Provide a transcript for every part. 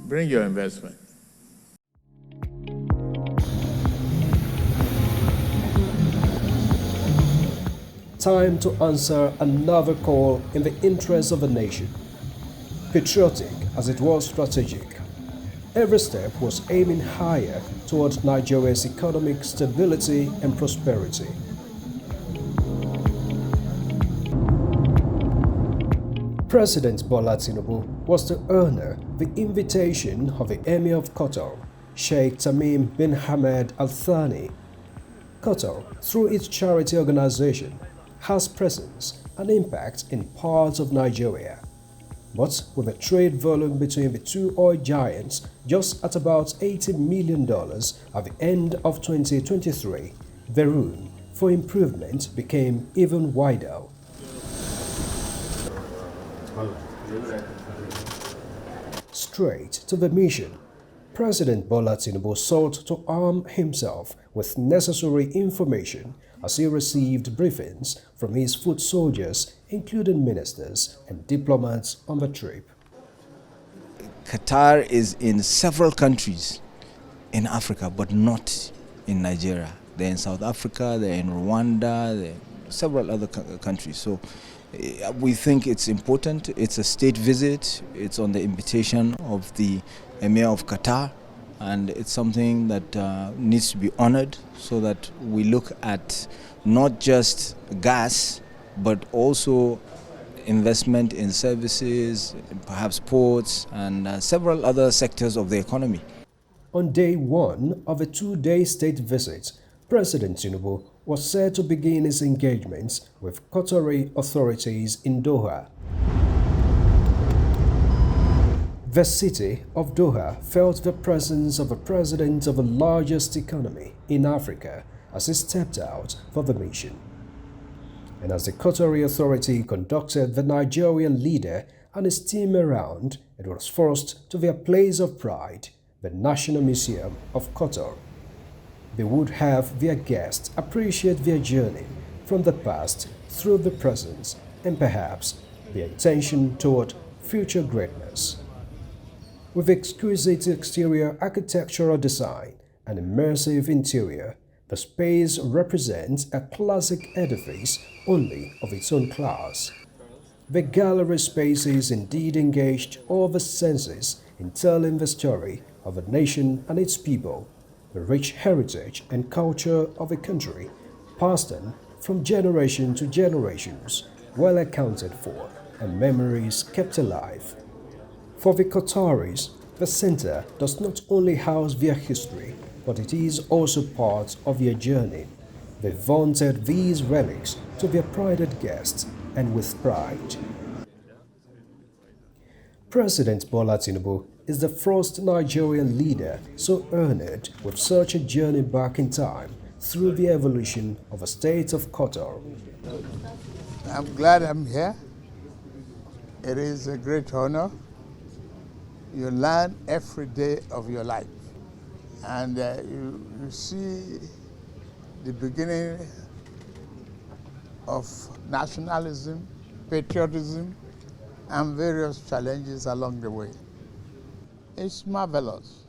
Bring your investment. Time to answer another call in the interest of the nation. Patriotic as it was strategic, every step was aiming higher towards Nigeria's economic stability and prosperity. President Bola Tinubu was to honor the invitation of the Emir of Qatar, Sheikh Tamim bin Hamad Al Thani. Qatar, through its charity organization, has presence and impact in parts of Nigeria. But with a trade volume between the two oil giants just at about $80 million at the end of 2023, the room for improvement became even wider. Straight to the mission, President Bola Tinubu sought to arm himself with necessary information as he received briefings from his foot soldiers, including ministers and diplomats on the trip. Qatar is in several countries in Africa, but not in Nigeria. They're in South Africa, they're in Rwanda, they're in several other countries. So we think it's important. It's a state visit. It's on the invitation of the Emir of Qatar, and it's something that needs to be honored so that we look at not just gas, but also investment in services, perhaps ports, and several other sectors of the economy. On day one of a two-day state visit, President Tinubu was set to begin his engagements with Qatari authorities in Doha. The city of Doha felt the presence of a president of the largest economy in Africa as he stepped out for the mission. And as the Qatari authority conducted the Nigerian leader and his team around, it was forced to their place of pride, the National Museum of Qatar. They would have their guests appreciate their journey from the past through the present and perhaps their intention toward future greatness. With exquisite exterior architectural design and immersive interior, the space represents a classic edifice only of its own class. The gallery spaces indeed engaged all the senses in telling the story of a nation and its people, the rich heritage and culture of a country, passed on from generation to generations, well accounted for and memories kept alive. For the Qataris, the center does not only house their history, but it is also part of their journey. They vaunted these relics to their prided guests and with pride. President Bola Tinubu is the first Nigerian leader so honored with such a journey back in time through the evolution of a state of Qatar. I'm glad I'm here. It is a great honor. You learn every day of your life. And you see the beginning of nationalism, patriotism, and various challenges along the way. It's marvelous.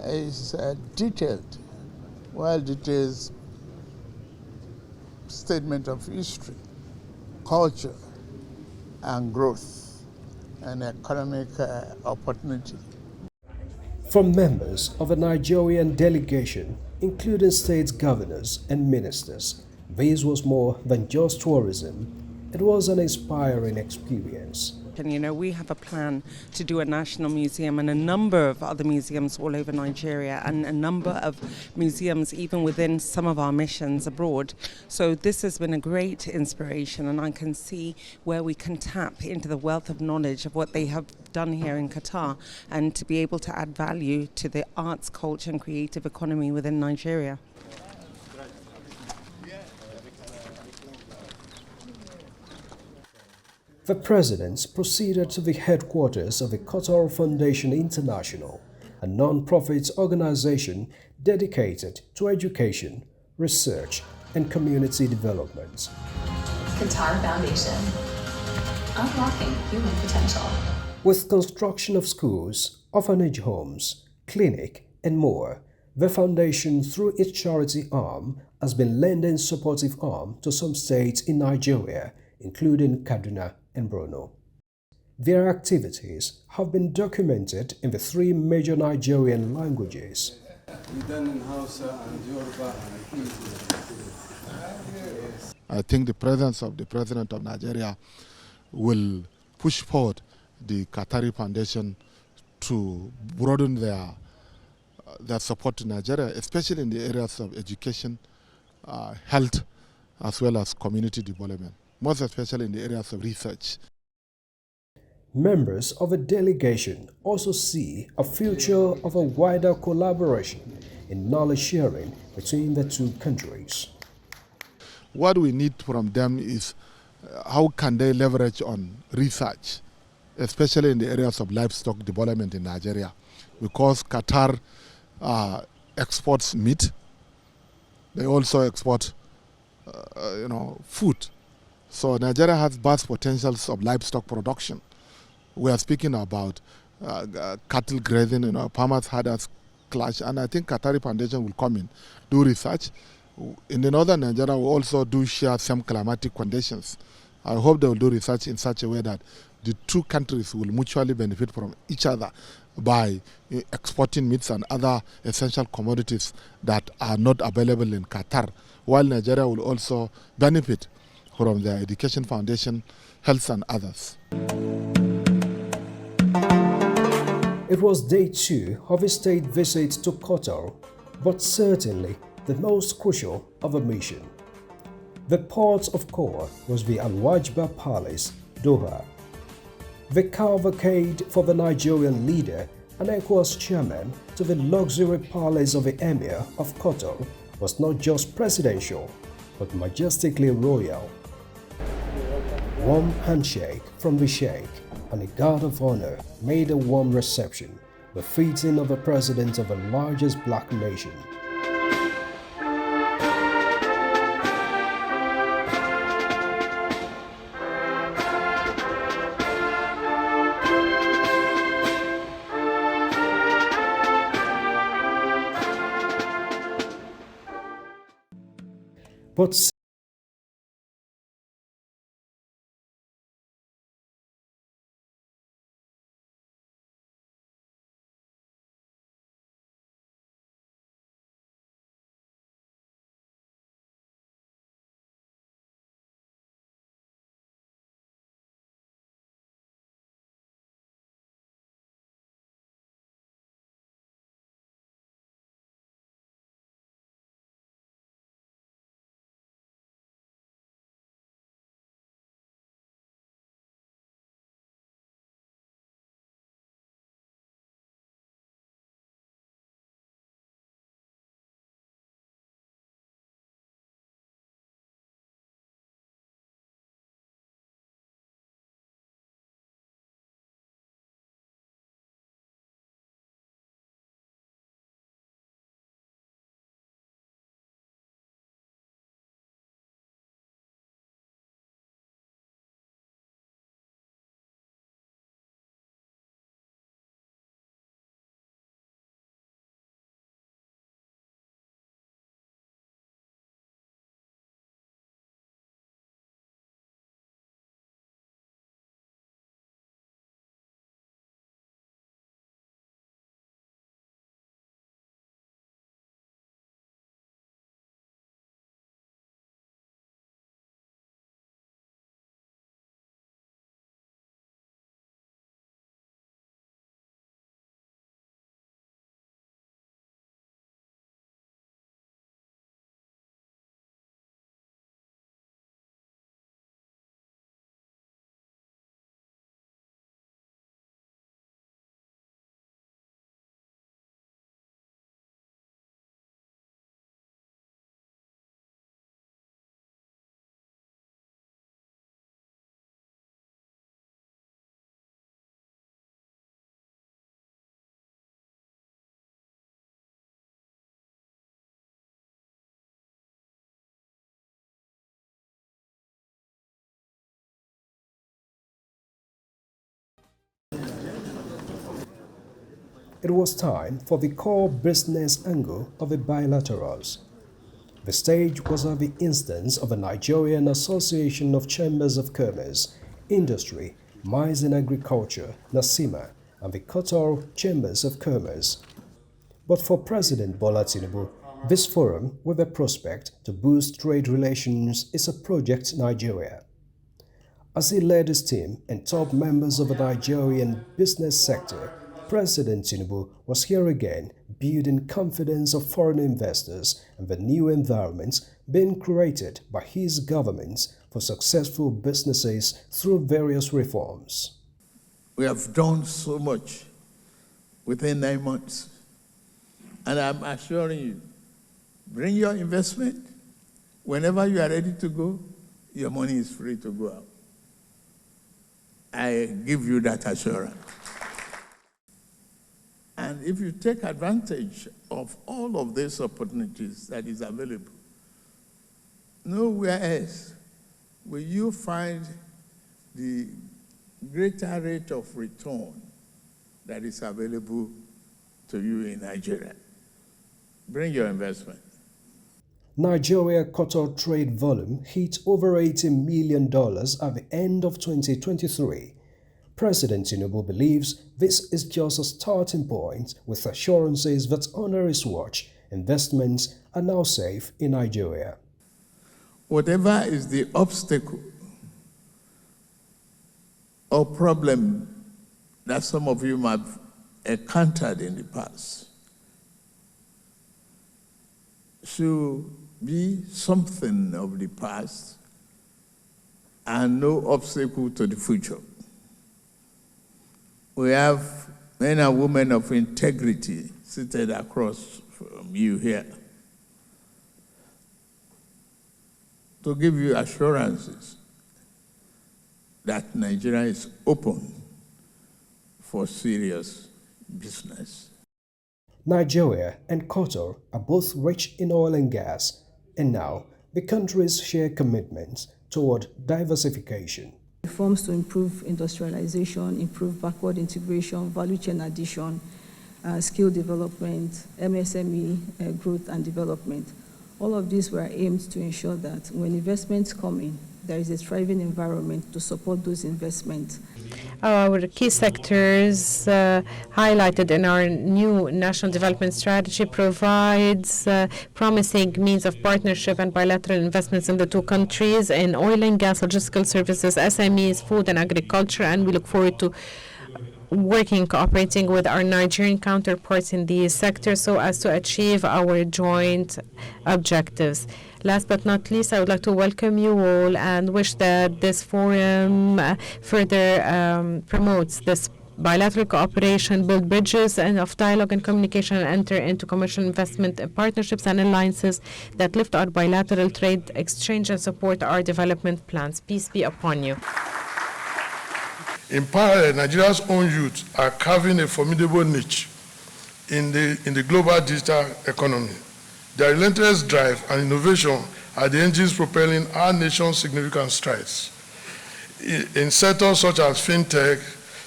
It's a detailed, well-detailed statement of history, culture, and growth, and economic opportunity. From members of a Nigerian delegation, including state governors and ministers, this was more than just tourism. It was an inspiring experience. And you know, we have a plan to do a national museum and a number of other museums all over Nigeria, and a number of museums even within some of our missions abroad. So this has been a great inspiration, and I can see where we can tap into the wealth of knowledge of what they have done here in Qatar, and to be able to add value to the arts, culture and creative economy within Nigeria. The president proceeded to the headquarters of the Qatar Foundation International, a non-profit organization dedicated to education, research, and community development. Qatar Foundation, unlocking human potential. With construction of schools, orphanage homes, clinic, and more, the foundation, through its charity arm, has been lending supportive arm to some states in Nigeria, including Kaduna and Borno. Their activities have been documented in the three major Nigerian languages. I think the presence of the President of Nigeria will push forward the Qatar Foundation to broaden their support to Nigeria, especially in the areas of education, health, as well as community development, most especially in the areas of research. Members of the delegation also see a future of a wider collaboration in knowledge sharing between the two countries. What we need from them is how can they leverage on research, especially in the areas of livestock development in Nigeria, because Qatar exports meat. They also export, food. So Nigeria has vast potentials of livestock production. We are speaking about cattle grazing, farmers herders clash, and I think Qatar Foundation will come in, do research. In the northern Nigeria, we also do share some climatic conditions. I hope they will do research in such a way that the two countries will mutually benefit from each other by exporting meats and other essential commodities that are not available in Qatar, while Nigeria will also benefit from their education foundation, health and others. It was day 2 of his state visit to Qatar, but certainly the most crucial of a mission. The port of call was the Al-Wajba Palace, Doha. The cavalcade for the Nigerian leader and ECOWAS chairman to the luxury palace of the Emir of Qatar was not just presidential, but majestically royal. Warm handshake from the Sheikh and a guard of honor made a warm reception, befitting of the president of the largest black nation. But it was time for the core business angle of the bilaterals. The stage was at the instance of the Nigerian Association of Chambers of Commerce, Industry, Mines and Agriculture, NASIMA, and the Qatar Chambers of Commerce. But for President Bola Tinubu, this forum, with a prospect to boost trade relations, is a project Nigeria. As he led his team and top members of the Nigerian business sector, President Tinubu was here again, building confidence of foreign investors and the new environment being created by his government for successful businesses through various reforms. We have done so much within 9 months. And I'm assuring you, bring your investment. Whenever you are ready to go, your money is free to go out. I give you that assurance. And if you take advantage of all of these opportunities that is available, nowhere else will you find the greater rate of return that is available to you in Nigeria. Bring your investment. Nigeria-Qatar trade volume hit over $80 million at the end of 2023. President Tinubu believes this is just a starting point, with assurances that under his watch, investments are now safe in Nigeria. Whatever is the obstacle or problem that some of you might have encountered in the past should be something of the past and no obstacle to the future. We have men and women of integrity seated across from you here to give you assurances that Nigeria is open for serious business. Nigeria and Qatar are both rich in oil and gas, and now the countries share commitments toward diversification. Reforms to improve industrialization, improve backward integration, value chain addition, skill development, MSME growth and development. All of these were aimed to ensure that when investments come in, there is a thriving environment to support those investments. Our key sectors highlighted in our new national development strategy provides promising means of partnership and bilateral investments in the two countries in oil and gas, logistical services, SMEs, food and agriculture, and we look forward to cooperating with our Nigerian counterparts in these sectors so as to achieve our joint objectives. Last but not least, I would like to welcome you all and wish that this forum further promotes this bilateral cooperation, build bridges and of dialogue and communication, and enter into commercial investment partnerships and alliances that lift our bilateral trade exchange and support our development plans. Peace be upon you. In parallel, Nigeria's own youth are carving a formidable niche in the global digital economy. Their relentless drive and innovation are the engines propelling our nation's significant strides in sectors such as fintech,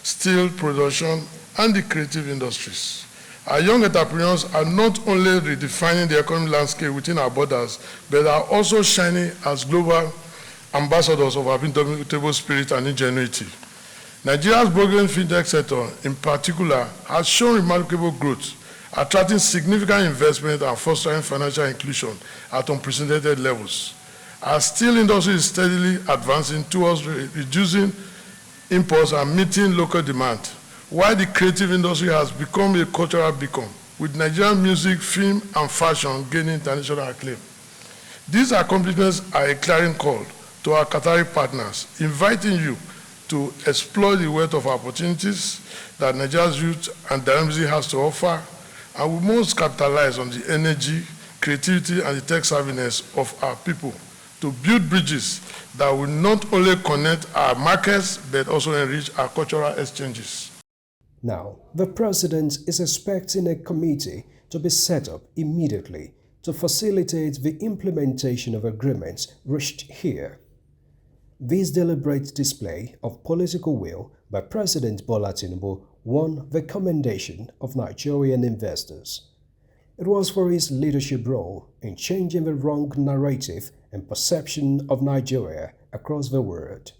steel production, and the creative industries. Our young entrepreneurs are not only redefining the economic landscape within our borders, but are also shining as global ambassadors of our indomitable spirit and ingenuity. Nigeria's burgeoning fintech sector, in particular, has shown remarkable growth, attracting significant investment and fostering financial inclusion at unprecedented levels. Our steel industry is steadily advancing towards reducing imports and meeting local demand, while the creative industry has become a cultural beacon, with Nigerian music, film, and fashion gaining international acclaim. These accomplishments are a clarion call to our Qatari partners, inviting you to explore the wealth of opportunities that Nigeria's youth and dynamism has to offer, and we must capitalize on the energy, creativity, and the tech savviness of our people to build bridges that will not only connect our markets, but also enrich our cultural exchanges. Now, the President is expecting a committee to be set up immediately to facilitate the implementation of agreements reached here. This deliberate display of political will by President Bola Tinubu won the commendation of Nigerian investors. It was for his leadership role in changing the wrong narrative and perception of Nigeria across the world.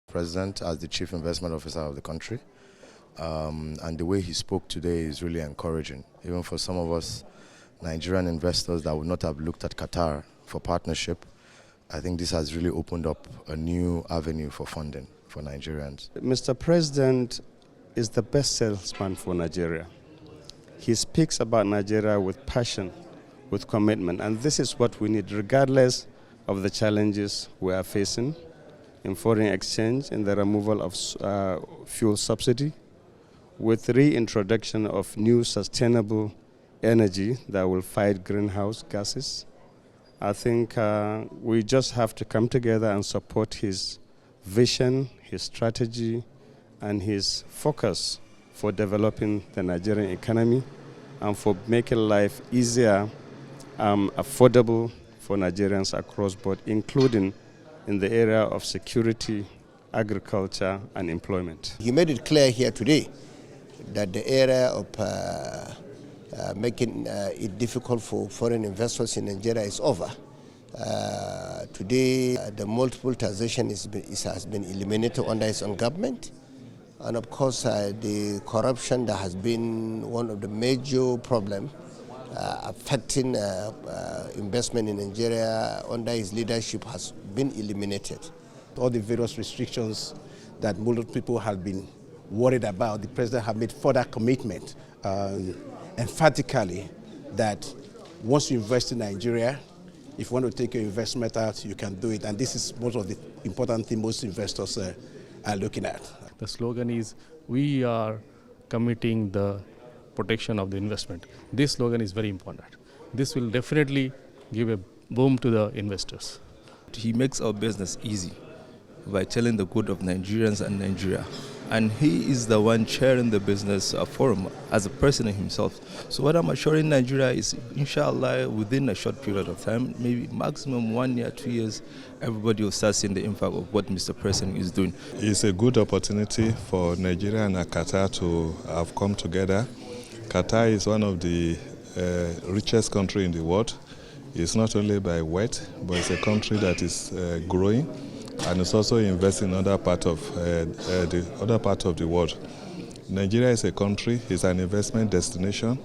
President as the Chief Investment Officer of the country, and the way he spoke today is really encouraging, even for some of us Nigerian investors that would not have looked at Qatar for partnership. I think this has really opened up a new avenue for funding for Nigerians. Mr. President is the best salesman for Nigeria. He speaks about Nigeria with passion, with commitment, and this is what we need regardless of the challenges we are facing in foreign exchange, in the removal of fuel subsidy, with reintroduction of new sustainable energy that will fight greenhouse gases. I think we just have to come together and support his vision, his strategy, and his focus for developing the Nigerian economy and for making life easier, affordable for Nigerians across board, including in the area of security, agriculture, and employment. He made it clear here today that the area of making it difficult for foreign investors in Nigeria is over. Today, the multiple taxation has been eliminated under his own government. And of course, the corruption that has been one of the major problems affecting investment in Nigeria under his leadership has been eliminated. All the various restrictions that multiple people have been worried about, the president has made further commitment emphatically that once you invest in Nigeria, if you want to take your investment out, you can do it. And this is most of the important thing most investors are looking at. The slogan is, we are committing the protection of the investment. This slogan is very important. This will definitely give a boom to the investors. He makes our business easy by telling the good of Nigerians and Nigeria. And he is the one chairing the business forum as a president himself. So what I'm assuring Nigeria is, inshallah, within a short period of time, maybe maximum 1 year, 2 years, everybody will start seeing the impact of what Mr. President is doing. It's a good opportunity for Nigeria and Qatar to have come together. Qatar is one of the richest countries in the world. It's not only by wealth, but it's a country that is growing, and it's also investing in other part of the world. Nigeria is a country, it's an investment destination.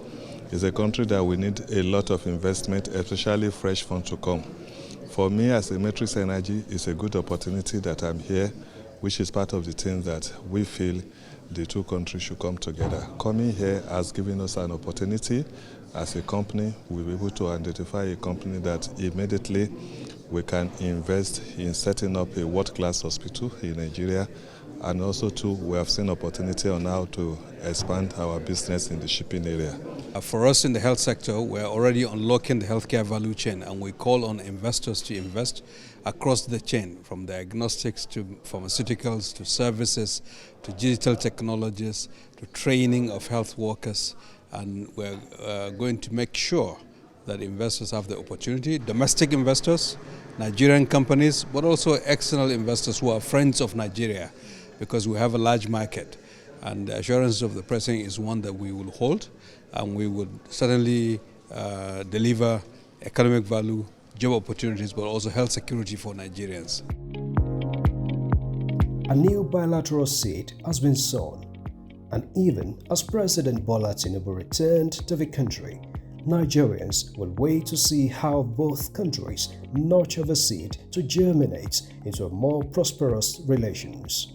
It's a country that we need a lot of investment, especially fresh funds to come. For me, as a Matrix Energy, it's a good opportunity that I'm here, which is part of the thing that we feel the two countries should come together. Coming here has given us an opportunity. As a company, we'll be able to identify a company that immediately we can invest in setting up a world-class hospital in Nigeria, and also too, we have seen opportunity on how to expand our business in the shipping area. For us in the health sector, we're already unlocking the healthcare value chain, and we call on investors to invest across the chain, from diagnostics to pharmaceuticals to services to digital technologies to training of health workers. And we're going to make sure that investors have the opportunity, domestic investors, Nigerian companies, but also external investors who are friends of Nigeria, because we have a large market. And the assurance of the President is one that we will hold, and we would certainly deliver economic value, job opportunities, but also health security for Nigerians. A new bilateral seed has been sown, and even as President Bola Tinubu returned to the country, Nigerians will wait to see how both countries nurture the seed to germinate into more prosperous relations.